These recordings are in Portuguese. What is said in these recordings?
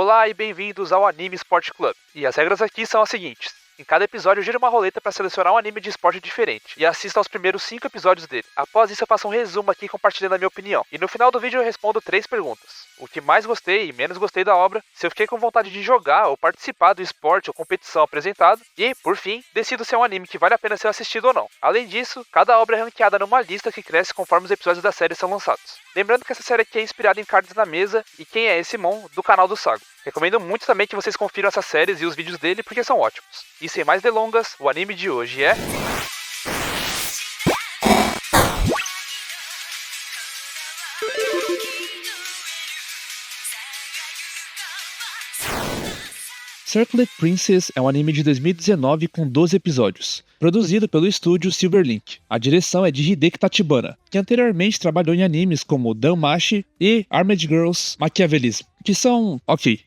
Olá e bem-vindos ao Anime Sport Club. E as regras aqui são as seguintes. Em cada episódio eu giro uma roleta para selecionar um anime de esporte diferente e assista aos primeiros 5 episódios dele. Após isso eu faço um resumo aqui compartilhando a minha opinião. E no final do vídeo eu respondo 3 perguntas. O que mais gostei e menos gostei da obra, se eu fiquei com vontade de jogar ou participar do esporte ou competição apresentado, e, por fim, decido se é um anime que vale a pena ser assistido ou não. Além disso, cada obra é ranqueada numa lista que cresce conforme os episódios da série são lançados. Lembrando que essa série aqui é inspirada em Cards na Mesa e Quem é esse Mon, do canal do Sago. Recomendo muito também que vocês confiram essas séries e os vídeos dele porque são ótimos. E sem mais delongas, o anime de hoje é... Circlet Princess é um anime de 2019 com 12 episódios, produzido pelo estúdio Silverlink. A direção é de Hideki Tachibana, que anteriormente trabalhou em animes como Danmachi e Armed Girls Maquiavelismo, que são...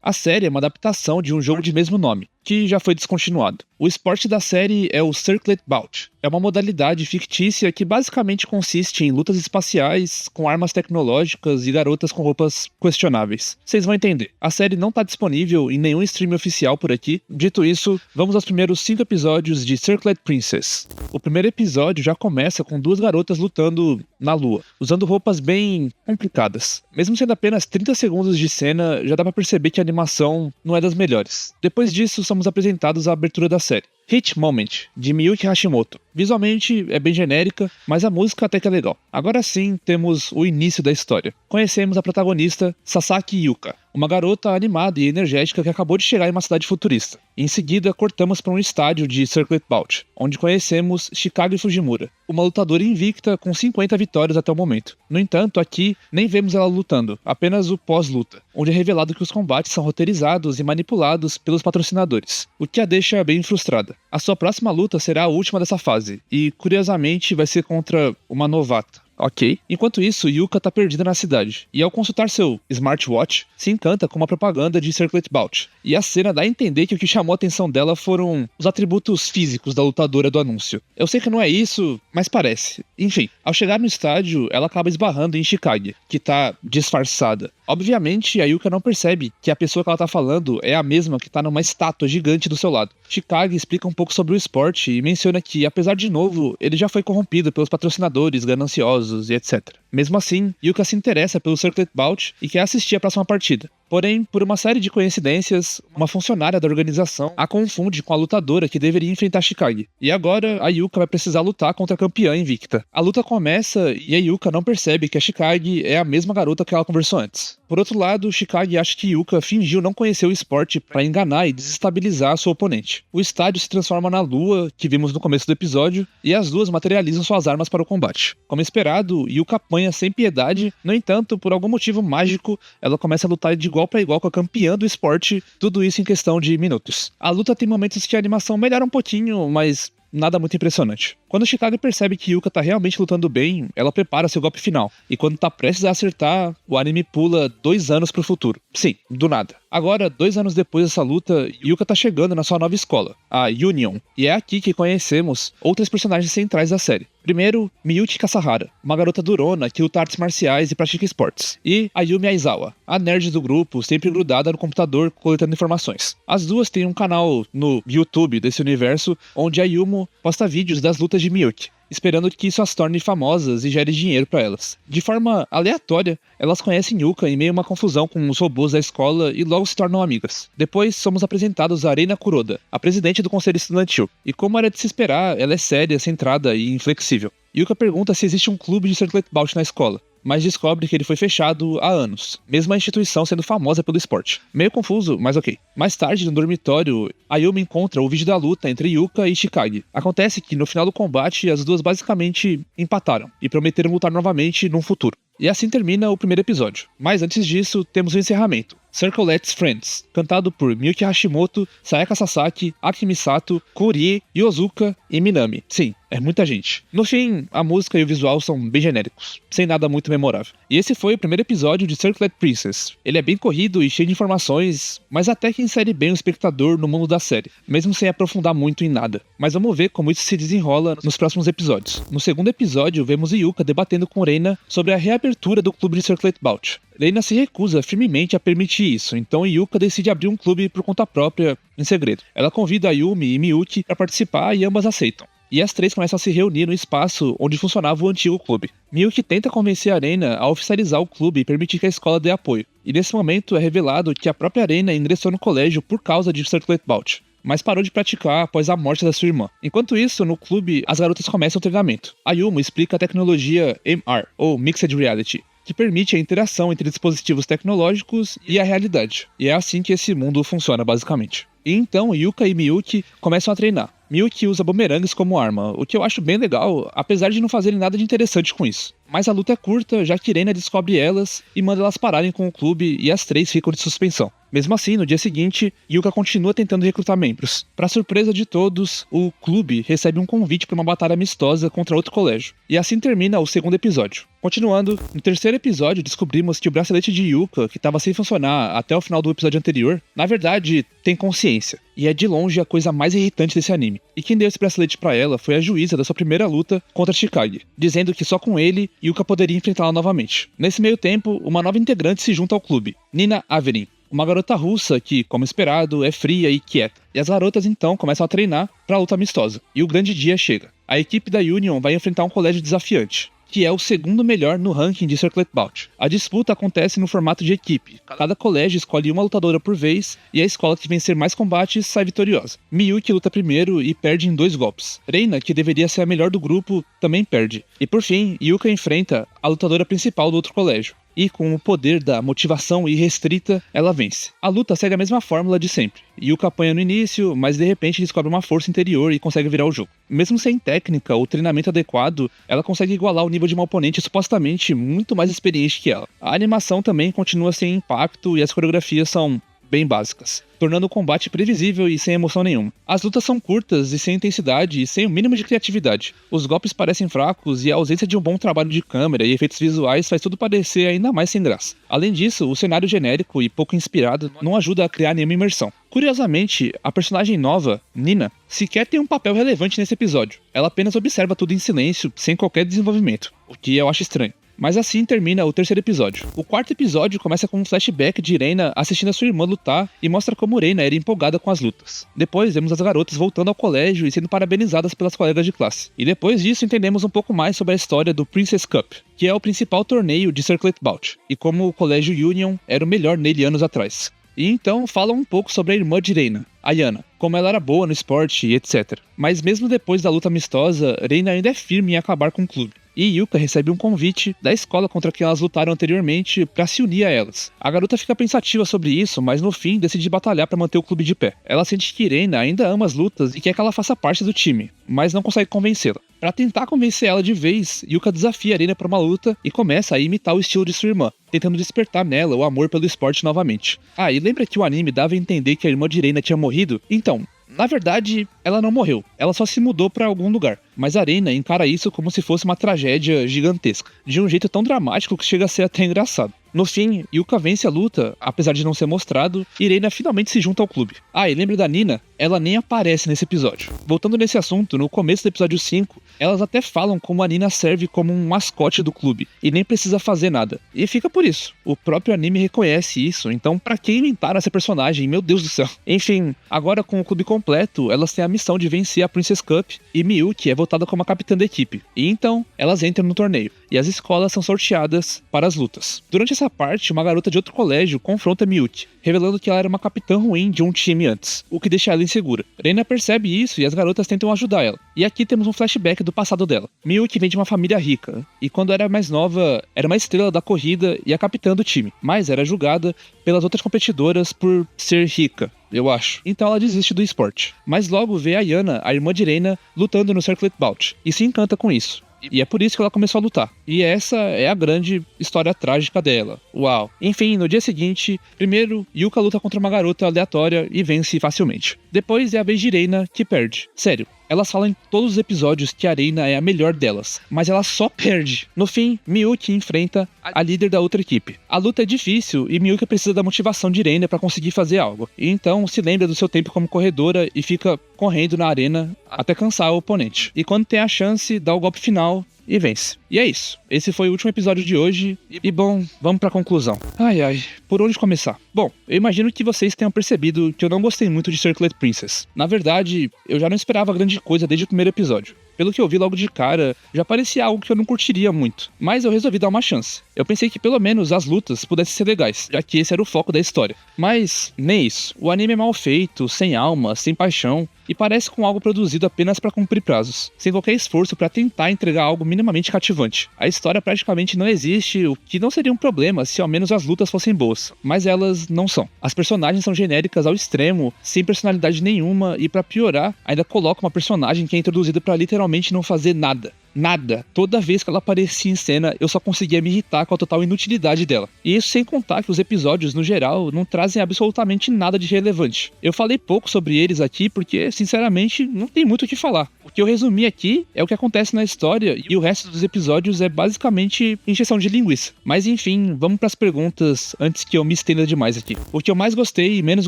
A série é uma adaptação de um jogo de mesmo nome, que já foi descontinuado. O esporte da série é o Circlet Bout. É uma modalidade fictícia que basicamente consiste em lutas espaciais com armas tecnológicas e garotas com roupas questionáveis. Vocês vão entender. A série não está disponível em nenhum stream oficial por aqui. Dito isso, vamos aos primeiros 5 episódios de Circlet Princess. O primeiro episódio já começa com 2 garotas lutando na lua, usando roupas bem complicadas. Mesmo sendo apenas 30 segundos de cena, já dá pra perceber que a animação não é das melhores. Depois disso, somos apresentados à abertura da série. Hit Moment, de Miyuki Hashimoto. Visualmente é bem genérica, mas a música até que é legal. Agora sim, temos o início da história. Conhecemos a protagonista, Sasaki Yuka, uma garota animada e energética que acabou de chegar em uma cidade futurista. Em seguida, cortamos para um estádio de Circlet Bout, onde conhecemos Chikage Fujimura, uma lutadora invicta com 50 vitórias até o momento. No entanto, aqui nem vemos ela lutando, apenas o pós-luta, onde é revelado que os combates são roteirizados e manipulados pelos patrocinadores, o que a deixa bem frustrada. A sua próxima luta será a última dessa fase, e curiosamente vai ser contra uma novata. Ok. Enquanto isso, Yuka tá perdida na cidade, e ao consultar seu smartwatch, se encanta com uma propaganda de Circlet Bout. E a cena dá a entender que o que chamou a atenção dela foram os atributos físicos da lutadora do anúncio. Eu sei que não é isso, mas parece. Enfim, ao chegar no estádio, ela acaba esbarrando em Chikage, que tá disfarçada. Obviamente, a Yuka não percebe que a pessoa que ela tá falando é a mesma que tá numa estátua gigante do seu lado. Chikage explica um pouco sobre o esporte e menciona que, apesar de novo, ele já foi corrompido pelos patrocinadores gananciosos e etc. Mesmo assim, Yuka se interessa pelo Circlet Bout e quer assistir a próxima partida. Porém, por uma série de coincidências, uma funcionária da organização a confunde com a lutadora que deveria enfrentar Chikage. E agora, a Yuka vai precisar lutar contra a campeã invicta. A luta começa e a Yuka não percebe que a Chikage é a mesma garota que ela conversou antes. Por outro lado, Chikage acha que Yuka fingiu não conhecer o esporte para enganar e desestabilizar a sua oponente. O estádio se transforma na lua, que vimos no começo do episódio, e as duas materializam suas armas para o combate. Como esperado, Yuka apanha sem piedade, no entanto, por algum motivo mágico, ela começa a lutar de igual para igual com a campeã do esporte, tudo isso em questão de minutos. A luta tem momentos que a animação melhora um pouquinho, mas nada muito impressionante. Quando Chikage percebe que Yuka tá realmente lutando bem, ela prepara seu golpe final. E quando tá prestes a acertar, o anime pula 2 anos pro futuro. Sim, do nada. Agora, 2 anos depois dessa luta, Yuka tá chegando na sua nova escola, a Union. E é aqui que conhecemos outras personagens centrais da série. Primeiro, Miyuki Kasahara, uma garota durona que luta artes marciais e pratica esportes. E Ayumi Aizawa, a nerd do grupo, sempre grudada no computador coletando informações. As duas têm um canal no YouTube desse universo, onde a Ayumu posta vídeos das lutas de Miyuki, esperando que isso as torne famosas e gere dinheiro pra elas. De forma aleatória, elas conhecem Yuka em meio a uma confusão com os robôs da escola e logo se tornam amigas. Depois, somos apresentados a Reina Kuroda, a presidente do conselho estudantil. E como era de se esperar, ela é séria, centrada e inflexível. Yuka pergunta se existe um clube de Circlet Bout na escola, mas descobre que ele foi fechado há anos, mesmo a instituição sendo famosa pelo esporte. Meio confuso, mas ok. Mais tarde, no dormitório, Ayumi encontra o vídeo da luta entre Yuka e Chikage. Acontece que no final do combate, as duas basicamente empataram e prometeram lutar novamente num futuro. E assim termina o primeiro episódio. Mas antes disso, temos o encerramento. Circlet's Friends, cantado por Miyuki Hashimoto, Sayaka Sasaki, Aki Misato, Kurie, Yozuka e Minami. Sim, É muita gente. No fim, a música e o visual são bem genéricos, sem nada muito memorável. E esse foi o primeiro episódio de Circlet Princess. Ele é bem corrido e cheio de informações, mas até que insere bem o espectador no mundo da série, mesmo sem aprofundar muito em nada. Mas vamos ver como isso se desenrola nos próximos episódios. No segundo episódio, vemos Yuka debatendo com Reina sobre a reabertura do clube de Circlet Bout. Reina se recusa firmemente a permitir isso, então Yuka decide abrir um clube por conta própria, em segredo. Ela convida a Yumi e Miyuki para participar e ambas aceitam. E as três começam a se reunir no espaço onde funcionava o antigo clube. Miyuki tenta convencer a Reina a oficializar o clube e permitir que a escola dê apoio. E nesse momento é revelado que a própria Reina ingressou no colégio por causa de Circlet Bout, mas parou de praticar após a morte da sua irmã. Enquanto isso, no clube, as garotas começam o treinamento. A Yuma explica a tecnologia MR, ou Mixed Reality, que permite a interação entre dispositivos tecnológicos e a realidade. E é assim que esse mundo funciona, basicamente. E então, Yuka e Miyuki começam a treinar. Miyuki usa bumerangues como arma, o que eu acho bem legal, apesar de não fazerem nada de interessante com isso. Mas a luta é curta, já que Reina descobre elas e manda elas pararem com o clube e as três ficam de suspensão. Mesmo assim, no dia seguinte, Yuka continua tentando recrutar membros. Para surpresa de todos, o clube recebe um convite para uma batalha amistosa contra outro colégio. E assim termina o segundo episódio. Continuando, no terceiro episódio descobrimos que o bracelete de Yuka, que estava sem funcionar até o final do episódio anterior, na verdade tem consciência. E é de longe a coisa mais irritante desse anime. E quem deu esse bracelete pra ela foi a juíza da sua primeira luta contra Chikage, dizendo que só com ele, Yuka poderia enfrentá-la novamente. Nesse meio tempo, uma nova integrante se junta ao clube, Nina Averin, uma garota russa que, como esperado, é fria e quieta. E as garotas então começam a treinar pra luta amistosa. E o grande dia chega. A equipe da Union vai enfrentar um colégio desafiante, que é o segundo melhor no ranking de Circlet Bout. A disputa acontece no formato de equipe. Cada colégio escolhe uma lutadora por vez, e a escola que vencer mais combates sai vitoriosa. Miyuki luta primeiro e perde em 2 golpes. Reina, que deveria ser a melhor do grupo, também perde. E por fim, Yuka enfrenta a lutadora principal do outro colégio. E com o poder da motivação irrestrita, ela vence. A luta segue a mesma fórmula de sempre. Yuka apanha no início, mas de repente descobre uma força interior e consegue virar o jogo. Mesmo sem técnica ou treinamento adequado, ela consegue igualar o nível de uma oponente supostamente muito mais experiente que ela. A animação também continua sem impacto e as coreografias são bem básicas, tornando o combate previsível e sem emoção nenhuma. As lutas são curtas e sem intensidade e sem o mínimo de criatividade. Os golpes parecem fracos e a ausência de um bom trabalho de câmera e efeitos visuais faz tudo parecer ainda mais sem graça. Além disso, o cenário genérico e pouco inspirado não ajuda a criar nenhuma imersão. Curiosamente, a personagem nova, Nina, sequer tem um papel relevante nesse episódio. Ela apenas observa tudo em silêncio, sem qualquer desenvolvimento, o que eu acho estranho. Mas assim termina o terceiro episódio. O quarto episódio começa com um flashback de Reina assistindo a sua irmã lutar e mostra como Reina era empolgada com as lutas. Depois vemos as garotas voltando ao colégio e sendo parabenizadas pelas colegas de classe. E depois disso entendemos um pouco mais sobre a história do Princess Cup, que é o principal torneio de Circlet Bout, e como o colégio Union era o melhor nele anos atrás. E então fala um pouco sobre a irmã de Reina, a Yana, como ela era boa no esporte e etc. Mas mesmo depois da luta amistosa, Reina ainda é firme em acabar com o clube. E Yuka recebe um convite da escola contra quem elas lutaram anteriormente para se unir a elas. A garota fica pensativa sobre isso, mas no fim decide batalhar para manter o clube de pé. Ela sente que Reina ainda ama as lutas e quer que ela faça parte do time, mas não consegue convencê-la. Para tentar convencer ela de vez, Yuka desafia Reina para uma luta e começa a imitar o estilo de sua irmã, tentando despertar nela o amor pelo esporte novamente. Ah, e lembra que o anime dava a entender que a irmã de Reina tinha morrido? Então, na verdade, ela não morreu, ela só se mudou para algum lugar. Mas a Reina encara isso como se fosse uma tragédia gigantesca, de um jeito tão dramático que chega a ser até engraçado. No fim, Yuka vence a luta, apesar de não ser mostrado, e Reina finalmente se junta ao clube. Ah, e lembra da Nina? Ela nem aparece nesse episódio. Voltando nesse assunto, no começo do episódio 5, elas até falam como a Nina serve como um mascote do clube, e nem precisa fazer nada. E fica por isso. O próprio anime reconhece isso, então pra que inventaram essa personagem? Meu Deus do céu. Enfim, agora com o clube completo, elas têm a missão de vencer a Princess Cup, e Miyuki é votada como a capitã da equipe. E então, elas entram no torneio, e as escolas são sorteadas para as lutas. Durante essa parte, uma garota de outro colégio confronta Miyuki, revelando que ela era uma capitã ruim de um time antes, o que deixa ela insegura. Reina percebe isso e as garotas tentam ajudar ela. E aqui temos um flashback do passado dela. Miyuki vem de uma família rica, e quando era mais nova, era uma estrela da corrida e a capitã do time, mas era julgada pelas outras competidoras por ser rica, eu acho. Então ela desiste do esporte. Mas logo vê a Yana, a irmã de Reina, lutando no Circlet Bout, e se encanta com isso. E é por isso que ela começou a lutar. E essa é a grande história trágica dela. Uau. Enfim, no dia seguinte, primeiro, Yuka luta contra uma garota aleatória e vence facilmente. Depois é a vez de Reina, que perde. Sério, Elas falam em todos os episódios que a Reina é a melhor delas, mas ela só perde. No fim, Miyuki enfrenta a líder da outra equipe. A luta é difícil e Miyuki precisa da motivação de Reina pra conseguir fazer algo. E então se lembra do seu tempo como corredora e fica correndo na arena até cansar o oponente. E quando tem a chance, dá o golpe final e vence. E é isso. Esse foi o último episódio de hoje. E bom, vamos pra conclusão. Ai, por onde começar? Bom, eu imagino que vocês tenham percebido que eu não gostei muito de Circlet Princess. Na verdade, eu já não esperava grande coisa desde o primeiro episódio. Pelo que eu vi logo de cara, já parecia algo que eu não curtiria muito. Mas eu resolvi dar uma chance. Eu pensei que pelo menos as lutas pudessem ser legais, já que esse era o foco da história. Mas nem isso. O anime é mal feito, sem alma, sem paixão, e parece com algo produzido apenas para cumprir prazos, sem qualquer esforço para tentar entregar algo minimamente cativante. A história praticamente não existe, o que não seria um problema se ao menos as lutas fossem boas, mas elas não são. As personagens são genéricas ao extremo, sem personalidade nenhuma, e para piorar, ainda coloca uma personagem que é introduzida para literalmente não fazer nada. Nada. Toda vez que ela aparecia em cena, eu só conseguia me irritar com a total inutilidade dela. E isso sem contar que os episódios, no geral, não trazem absolutamente nada de relevante. Eu falei pouco sobre eles aqui porque, sinceramente, não tem muito o que falar. O que eu resumi aqui é o que acontece na história e o resto dos episódios é basicamente encheção de linguiça. Mas enfim, vamos pras perguntas antes que eu me estenda demais aqui. O que eu mais gostei e menos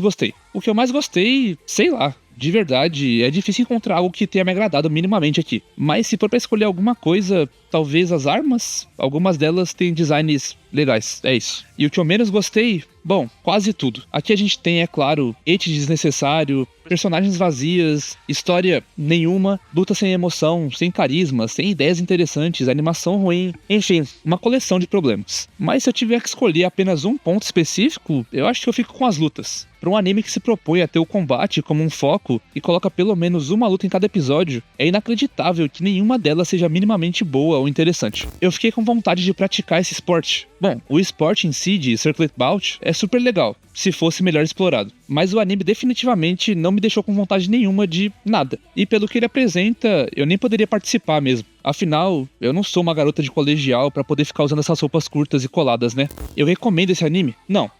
gostei? O que eu mais gostei, sei lá. De verdade, é difícil encontrar algo que tenha me agradado minimamente aqui. Mas se for pra escolher alguma coisa, talvez as armas? Algumas delas têm designs legais, é isso. E o que eu menos gostei? Bom, quase tudo. Aqui a gente tem, é claro, hate desnecessário, personagens vazias, história nenhuma, luta sem emoção, sem carisma, sem ideias interessantes, animação ruim, enfim, uma coleção de problemas. Mas se eu tiver que escolher apenas um ponto específico, eu acho que eu fico com as lutas. Para um anime que se propõe a ter o combate como um foco e coloca pelo menos uma luta em cada episódio, é inacreditável que nenhuma delas seja minimamente boa ou interessante. Eu fiquei com vontade de praticar esse esporte. Bom, o esporte em si de Circlet Bout é super legal, se fosse melhor explorado. Mas o anime definitivamente não me deixou com vontade nenhuma de nada. E pelo que ele apresenta, eu nem poderia participar mesmo. Afinal, eu não sou uma garota de colegial pra poder ficar usando essas roupas curtas e coladas, né? Eu recomendo esse anime? Não.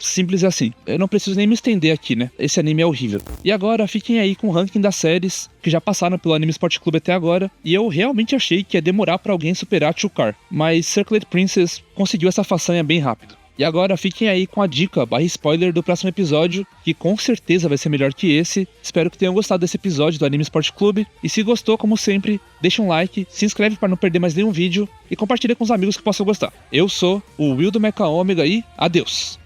Simples assim. Eu não preciso nem me estender aqui, né? Esse anime é horrível. E agora, fiquem aí com o ranking das séries que já passaram pelo Anime Sport Club até agora. E eu realmente achei que ia demorar pra alguém superar Chukar. Mas Circlet Princess conseguiu essa façanha bem rápido. E agora fiquem aí com a dica /spoiler do próximo episódio, que com certeza vai ser melhor que esse. Espero que tenham gostado desse episódio do Anime Sport Club. E se gostou, como sempre, deixa um like, se inscreve para não perder mais nenhum vídeo e compartilha com os amigos que possam gostar. Eu sou o Will do Mecha Omega e adeus!